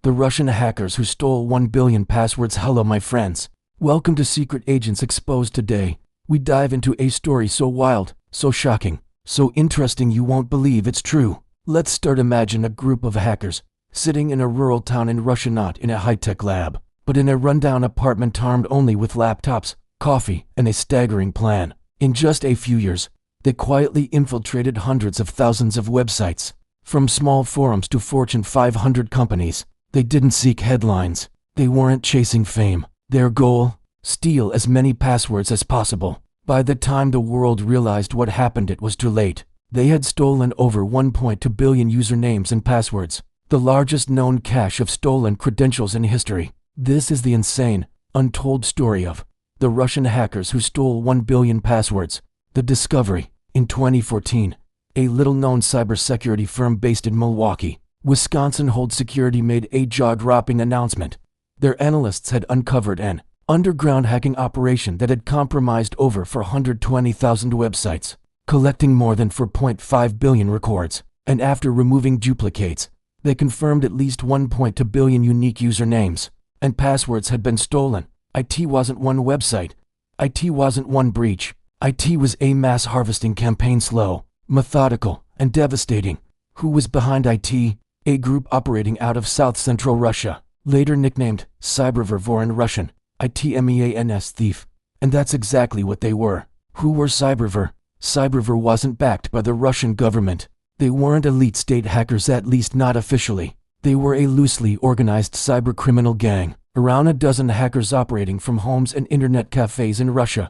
The Russian hackers who stole 1 billion passwords. Hello my friends. Welcome to Secret Agents Exposed. Today, we dive into a story so wild, so shocking, so interesting you won't believe it's true. Let's start. Imagine a group of hackers sitting in a rural town in Russia, not in a high-tech lab, but in a rundown apartment armed only with laptops, coffee, and a staggering plan. In just a few years, they quietly infiltrated hundreds of thousands of websites, from small forums to Fortune 500 companies. They didn't seek headlines. They weren't chasing fame. Their goal? Steal as many passwords as possible. By the time the world realized what happened, it was too late. They had stolen over 1.2 billion usernames and passwords, the largest known cache of stolen credentials in history. This is the insane, untold story of the Russian hackers who stole 1 billion passwords. The discovery. In 2014, a little-known cybersecurity firm based in Milwaukee, Wisconsin Hold Security made a jaw-dropping announcement. Their analysts had uncovered an underground hacking operation that had compromised over 420,000 websites, collecting more than 4.5 billion records. And after removing duplicates, they confirmed at least 1.2 billion unique usernames and passwords had been stolen. IT wasn't one website. IT wasn't one breach. IT was a mass harvesting campaign, slow, methodical, and devastating. Who was behind IT? A group operating out of south-central Russia, later nicknamed Cyberver in Russian, ITMEANS thief. And that's exactly what they were. Who were Cyberver? Cyberver wasn't backed by the Russian government. They weren't elite state hackers, at least not officially. They were a loosely organized cybercriminal gang, around a dozen hackers operating from homes and internet cafes in Russia.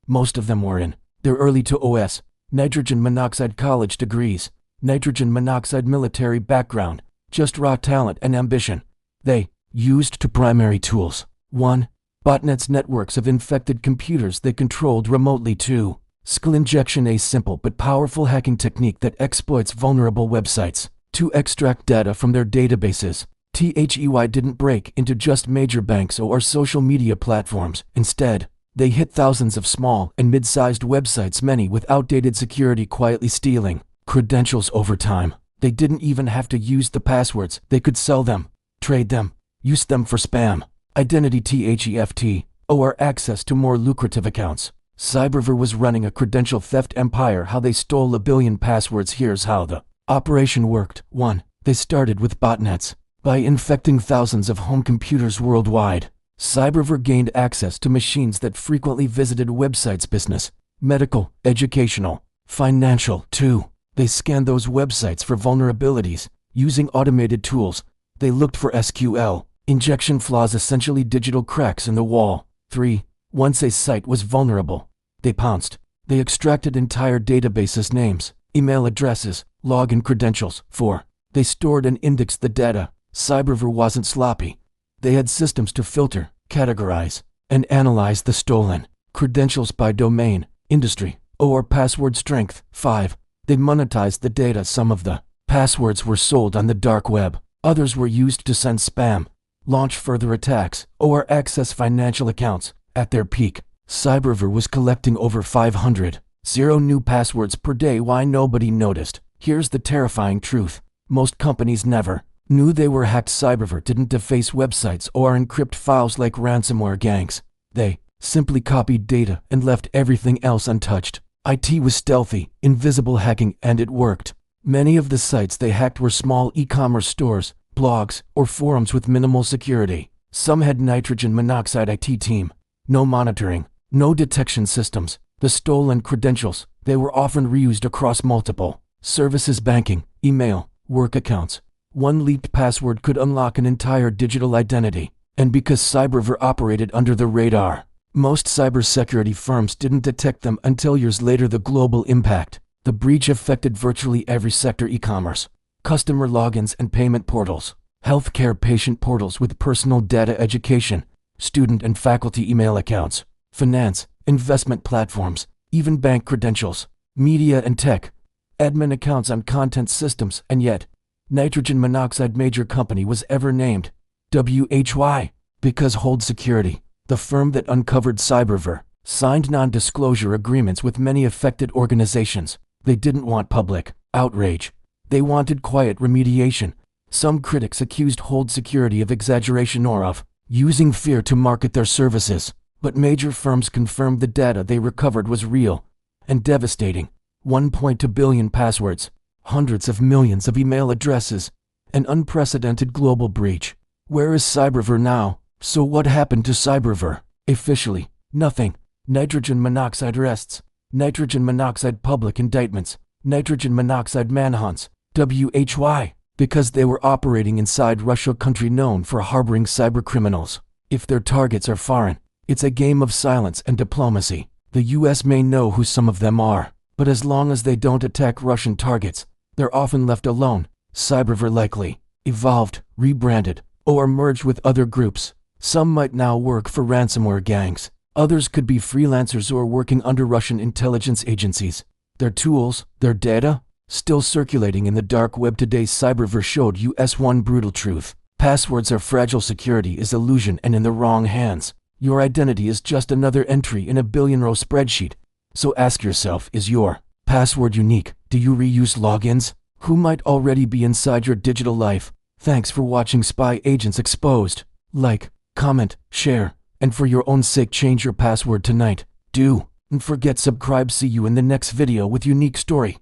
Most of them were in their early to OS, nitrogen monoxide college degrees, nitrogen monoxide military background, just raw talent and ambition. They used two primary tools. 1. Botnets, networks of infected computers they controlled remotely. 2. Skill injection, a simple but powerful hacking technique that exploits vulnerable websites to extract data from their databases. THEY didn't break into just major banks or social media platforms. Instead, they hit thousands of small and mid-sized websites, many with outdated security, quietly stealing credentials over time. They didn't even have to use the passwords. They could sell them, trade them, use them for spam, identity theft, or access to more lucrative accounts. Cyberver was running a credential theft empire. How they stole 1 billion passwords. Here's how the operation worked. 1. They started with botnets. By infecting thousands of home computers worldwide, Cyberver gained access to machines that frequently visited websites: business, medical, educational, financial. 2. They scanned those websites for vulnerabilities. Using automated tools, they looked for SQL injection flaws, essentially digital cracks in the wall. 3. Once a site was vulnerable, they pounced. They extracted entire databases, names, email addresses, login credentials. 4. They stored and indexed the data. Cyberver wasn't sloppy. They had systems to filter, categorize, and analyze the stolen credentials by domain, industry, or password strength. 5. They monetized the data. Some of the passwords were sold on the dark web. Others were used to send spam, launch further attacks, or access financial accounts. At their peak, Cyberver was collecting over 500 new passwords per day. Why nobody noticed? Here's the terrifying truth. Most companies never knew they were hacked. Cyberver didn't deface websites or encrypt files like ransomware gangs. They simply copied data and left everything else untouched. IT was stealthy, invisible hacking, and it worked. Many of the sites they hacked were small e-commerce stores, blogs, or forums with minimal security. Some had nitrogen monoxide IT team. No monitoring, no detection systems. The stolen credentials, they were often reused across multiple services: banking, email, work accounts. One leaked password could unlock an entire digital identity. And because Cyberver operated under the radar, most cybersecurity firms didn't detect them until years later. The global impact. The breach affected virtually every sector: e-commerce, customer logins and payment portals, healthcare patient portals with personal data, education, student and faculty email accounts, finance, investment platforms, even bank credentials, media and tech, admin accounts on content systems. And yet, nitrogen monoxide major company was ever named. WHY? Because Hold Security, the firm that uncovered Cyberver, signed non-disclosure agreements with many affected organizations. They didn't want public outrage. They wanted quiet remediation. Some critics accused Hold Security of exaggeration or of using fear to market their services, but major firms confirmed the data they recovered was real and devastating. 1.2 billion passwords, hundreds of millions of email addresses, an unprecedented global breach. Where is Cyberver now? So what happened to Cyberver? Officially, nothing. Nitrogen monoxide arrests, nitrogen monoxide public indictments, nitrogen monoxide manhunts. WHY? Because they were operating inside Russia, country known for harboring cybercriminals. If their targets are foreign, it's a game of silence and diplomacy. The US may know who some of them are, but as long as they don't attack Russian targets, they're often left alone. Cyberver likely evolved, rebranded, or merged with other groups. Some might now work for ransomware gangs. Others could be freelancers or working under Russian intelligence agencies. Their tools, their data, still circulating in the dark web. Today's Cyberver showed us one brutal truth. Passwords are fragile. Security is illusion, and in the wrong hands, your identity is just another entry in a billion-row spreadsheet. So ask yourself, is your password unique? Do you reuse logins? Who might already be inside your digital life? Thanks for watching Spy Agents Exposed. Like, comment, share, and for your own sake change your password tonight. Do, and forget subscribe. See you in the next video with unique story.